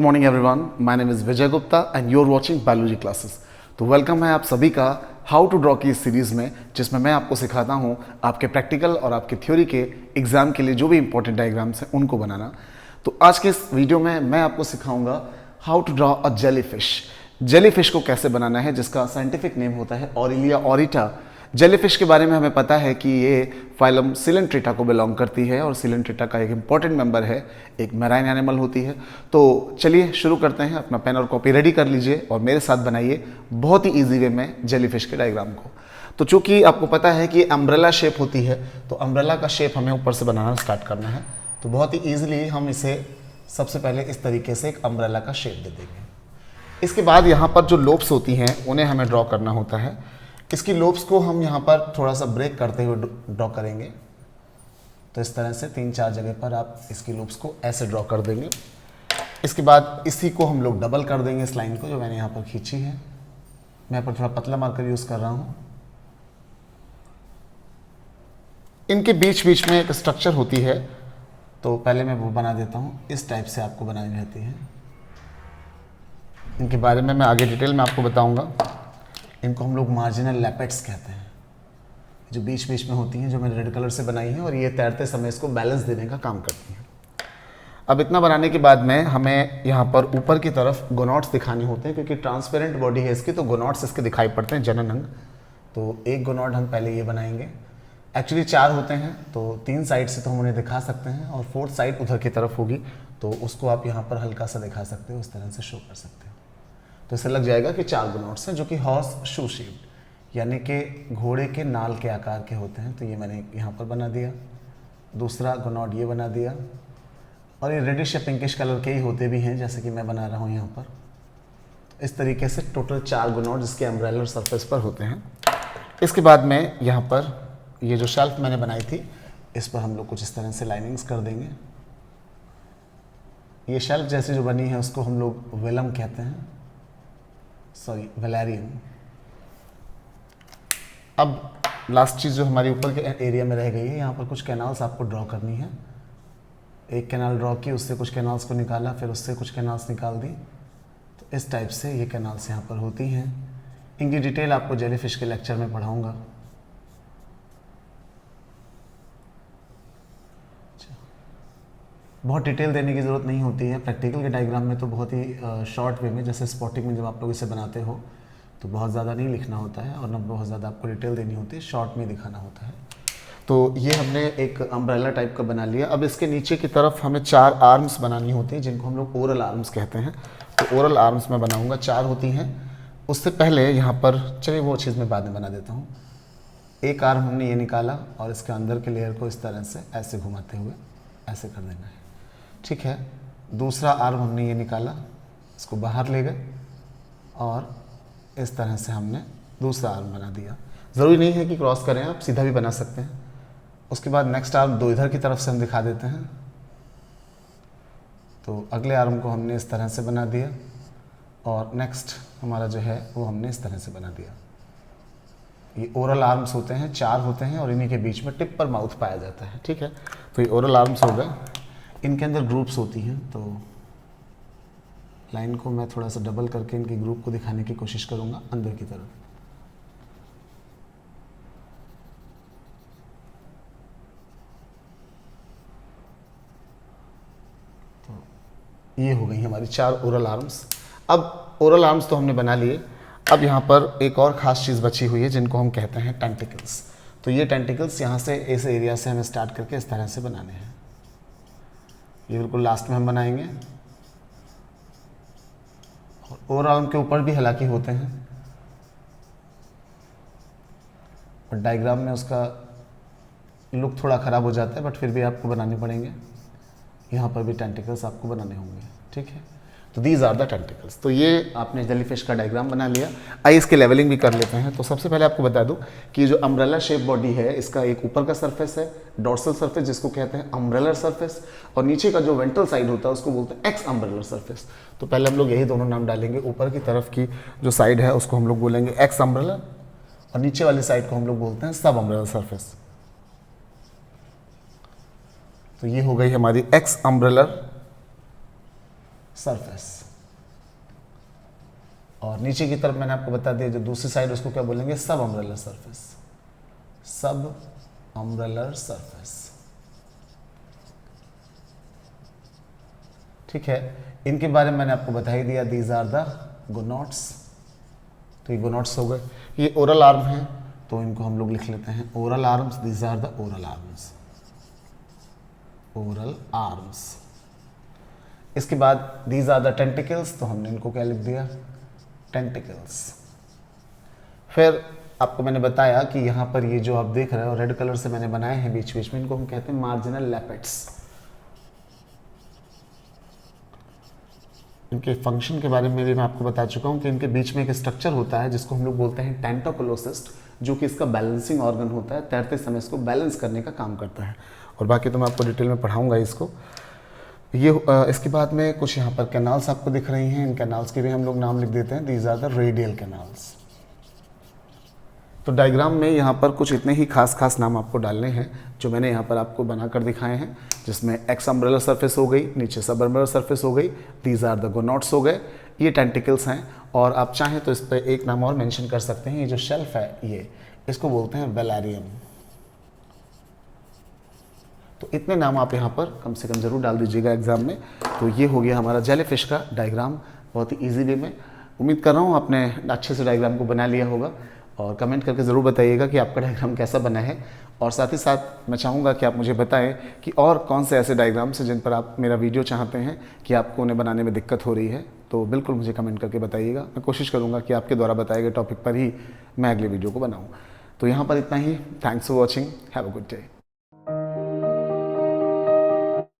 Morning everyone, my name is Vijay Gupta and you are watching biology classes. तो welcome है आप सभी का हाउ टू ड्रॉ की इस सीरीज़ में, जिसमें मैं आपको सिखाता हूँ आपके प्रैक्टिकल और आपके थ्योरी के एग्जाम के लिए जो भी इंपॉर्टेंट डायग्राम्स हैं उनको बनाना। तो आज के इस वीडियो में मैं आपको सिखाऊंगा how to draw a jellyfish. Jellyfish को कैसे बनाना है, जिसका साइंटिफिक नेम होता है ऑरिलिया ऑरिटा। जेलीफिश के बारे में हमें पता है कि ये फाइलम सिलेंट्रेटा को बिलोंग करती है और सिलेंट्रेटा का एक इंपॉर्टेंट मेंबर है, एक मैराइन एनिमल होती है। तो चलिए शुरू करते हैं। अपना पेन और कॉपी रेडी कर लीजिए और मेरे साथ बनाइए बहुत ही इजी वे में जेलीफिश के डायग्राम को। तो चूंकि आपको पता है कि अम्ब्रेला शेप होती है, तो अम्ब्रेला का शेप हमें ऊपर से बनाना स्टार्ट करना है। तो बहुत ही ईजिली हम इसे सबसे पहले इस तरीके से एक अम्ब्रेला का शेप दे देंगे। इसके बाद यहाँ पर जो लोब्स होती हैं उन्हें हमें ड्रॉ करना होता है। इसकी लोब्स को हम यहाँ पर थोड़ा सा ब्रेक करते हुए ड्रॉ करेंगे। तो इस तरह से 3-4 जगह पर आप इसकी लोब्स को ऐसे ड्रॉ कर देंगे। इसके बाद इसी को हम लोग डबल कर देंगे, इस लाइन को जो मैंने यहाँ पर खींची है। मैं यहाँ पर थोड़ा पतला मार्कर यूज़ कर रहा हूँ। इनके बीच बीच में एक स्ट्रक्चर होती है, तो पहले मैं वो बना देता हूँ। इस टाइप से आपको बनानी रहती है। इनके बारे में मैं आगे डिटेल में आपको बताऊँगा। इनको हम लोग मार्जिनल लैपेट्स कहते हैं, जो बीच बीच में होती हैं, जो मैंने रेड कलर से बनाई हैं, और ये तैरते समय इसको बैलेंस देने का काम करती हैं। अब इतना बनाने के बाद में हमें यहाँ पर ऊपर की तरफ गोनॉट्स दिखाने होते हैं, क्योंकि ट्रांसपेरेंट बॉडी है इसकी, तो गोनॉट्स इसके दिखाई पड़ते हैं, जनन अंग। तो एक गोनॉट हम पहले ये बनाएंगे। एक्चुअली 4 होते हैं, तो 3 साइड से तो हम उन्हें दिखा सकते हैं, और 4th साइड उधर की तरफ होगी, तो उसको आप यहाँ पर हल्का सा दिखा सकते हो, इस तरह से शो कर सकते हो। तो इससे लग जाएगा कि 4 गोनॉट्स हैं, जो कि हॉर्स शू शेप्ड, यानी कि घोड़े के नाल के आकार के होते हैं। तो ये मैंने यहाँ पर बना दिया। दूसरा गोनॉट ये बना दिया, और ये रेडिश या पिंकिश कलर के ही होते भी हैं, जैसे कि मैं बना रहा हूँ यहाँ पर। तो इस तरीके से टोटल 4 गोनॉट जिसके अम्ब्रेलर सरफेस पर होते हैं। इसके बाद में यहाँ पर ये जो शेल्फ मैंने बनाई थी, इस पर हम लोग कुछ इस तरह से लाइनिंग्स कर देंगे। ये शेल्फ जैसी जो बनी है उसको हम लोग वेलम कहते हैं, सॉरी वेलेरियम। अब लास्ट चीज़ जो हमारी ऊपर के एरिया में रह गई है, यहाँ पर कुछ कैनाल्स आपको ड्रॉ करनी है। एक कैनाल ड्रॉ की, उससे कुछ कैनाल्स को निकाला, फिर उससे कुछ कैनाल्स निकाल दी। तो इस टाइप से ये कैनाल्स यहाँ पर होती हैं। इनकी डिटेल आपको जेलीफिश के लेक्चर में पढ़ाऊँगा। बहुत डिटेल देने की ज़रूरत नहीं होती है प्रैक्टिकल के डायग्राम में, तो बहुत ही शॉर्ट वे में, जैसे स्पॉटिंग में जब आप लोग इसे बनाते हो तो बहुत ज़्यादा नहीं लिखना होता है, और न बहुत ज़्यादा आपको डिटेल देनी होती है, शॉर्ट में दिखाना होता है। तो ये हमने एक अम्ब्रेला टाइप का बना लिया। अब इसके नीचे की तरफ हमें 4 आर्म्स बनानी होती हैं, जिनको हम लोग ओरल आर्म्स कहते हैं। तो ओरल आर्म्स मैं बनाऊँगा, 4 होती हैं। उससे पहले यहाँ पर चलिए वो चीज़ मैं बाद में बना देता हूँ। एक आर्म हमने ये निकाला, और इसके अंदर के लेयर को इस तरह से ऐसे घुमाते हुए ऐसे कर देना है, ठीक है। दूसरा आर्म हमने ये निकाला, इसको बाहर ले गए, और इस तरह से हमने दूसरा आर्म बना दिया। ज़रूरी नहीं है कि क्रॉस करें, आप सीधा भी बना सकते हैं। उसके बाद नेक्स्ट आर्म दो इधर की तरफ से हम दिखा देते हैं। तो अगले आर्म को हमने इस तरह से बना दिया, और नेक्स्ट हमारा जो है वो हमने इस तरह से बना दिया। ये ओरल आर्म्स होते हैं, 4 होते हैं, और इन्हीं के बीच में टिप पर माउथ पाया जाता है, ठीक है। तो ये ओरल आर्म्स हो गए। इनके अंदर ग्रुप्स होती हैं, तो लाइन को मैं थोड़ा सा डबल करके इनके ग्रुप को दिखाने की कोशिश करूंगा अंदर की तरफ। तो ये हो गई हमारी 4 ओरल आर्म्स। अब ओरल आर्म्स तो हमने बना लिए। अब यहाँ पर एक और ख़ास चीज़ बची हुई है, जिनको हम कहते हैं टेंटिकल्स। तो ये टेंटिकल्स यहाँ से, इस एरिया से हमें स्टार्ट करके इस तरह से बनाने हैं। ये बिल्कुल लास्ट में हम बनाएंगे। और ओवर आर्म के ऊपर भी हालांकि होते हैं, और डायग्राम में उसका लुक थोड़ा ख़राब हो जाता है, बट फिर भी आपको बनाने पड़ेंगे। यहाँ पर भी टेंटिकल्स आपको बनाने होंगे, ठीक है। तो दीज आर द टेंटिकल्स। तो ये आपने जेलीफिश का डायग्राम बना लिया। आइए इसके लेवलिंग भी कर लेते हैं। तो सबसे पहले आपको बता दूं कि जो अम्ब्रेला शेप बॉडी है, इसका एक ऊपर का सरफेस है डॉर्सल सरफेस, जिसको कहते हैं अम्ब्रेलर सरफेस, और नीचे का जो वेंट्रल साइड होता है उसको बोलते हैं एक्स अम्ब्रेलर सरफेस। तो पहले हम लोग यही दोनों नाम डालेंगे। ऊपर की तरफ की जो साइड है उसको हम लोग बोलेंगे एक्स अम्ब्रेलर, और नीचे वाली साइड को हम लोग बोलते हैं सब अम्ब्रेलर सरफेस। तो ये हो गई हमारी एक्स अम्ब्रेलर सरफेस। और नीचे की तरफ मैंने आपको बता दिया जो दूसरी साइड उसको क्या बोलेंगे, सब अम्ब्रेलर सरफेस, सब अम्ब्रेलर सरफेस। ठीक है, इनके बारे में मैंने आपको बता ही दिया, दीज आर द गोनोड्स। तो ये गोनोड्स हो गए। ये ओरल आर्म है तो इनको हम लोग लिख लेते हैं oral arms, these are the oral arms, oral arms. इसके बाद दीज आर द टेंटिकल्स, तो हमने इनको क्या लिख दिया, टेंटिकल्स। फिर आपको मैंने बताया कि यहाँ पर ये जो आप देख रहे हो रेड कलर से मैंने बनाए हैं बीच बीच में, इनको हम कहते हैं मार्जिनल लैपेट्स। इनके फंक्शन के बारे में भी मैं आपको बता चुका हूँ कि इनके बीच में एक स्ट्रक्चर होता है जिसको हम लोग बोलते हैं टेंटोकोलोसिस्ट, जो कि इसका बैलेंसिंग ऑर्गन होता है, तैरते समय इसको बैलेंस करने का काम करता है। और बाकी तो मैं आपको डिटेल में पढ़ाऊँगा इसको। ये इसके बाद में कुछ यहाँ पर कैनाल्स आपको दिख रही हैं, इन कैनाल्स के भी हम लोग नाम लिख देते हैं, these are the radial canals. तो डायग्राम में यहाँ पर कुछ इतने ही खास नाम आपको डालने हैं जो मैंने यहाँ पर आपको बनाकर दिखाए हैं, जिसमें एक्स अम्ब्रेलर सरफेस हो गई, नीचे सब अम्ब्रेलर सरफेस हो गई, दीज आर द गोनोड्स हो गए, ये टेंटिकल्स हैं। और आप चाहें तो इस पर एक नाम और मेंशन कर सकते हैं, ये जो शेल्फ है ये, इसको बोलते हैं वेलारियम। तो इतने नाम आप यहाँ पर कम से कम ज़रूर डाल दीजिएगा एग्जाम में। तो ये हो गया हमारा जेलीफिश का डायग्राम, बहुत ही ईजी वे में। उम्मीद कर रहा हूँ आपने अच्छे से डायग्राम को बना लिया होगा, और कमेंट करके ज़रूर बताइएगा कि आपका डायग्राम कैसा बना है। और साथ ही साथ मैं चाहूँगा कि आप मुझे बताएं कि और कौन से ऐसे डायग्राम्स हैं जिन पर आप मेरा वीडियो चाहते हैं कि आपको उन्हें बनाने में दिक्कत हो रही है, तो बिल्कुल मुझे कमेंट करके बताइएगा। मैं कोशिश करूँगा कि आपके द्वारा बताए गए टॉपिक पर ही मैं अगले वीडियो को बनाऊँ। तो यहाँ पर इतना ही। Thanks for watching, have a good day.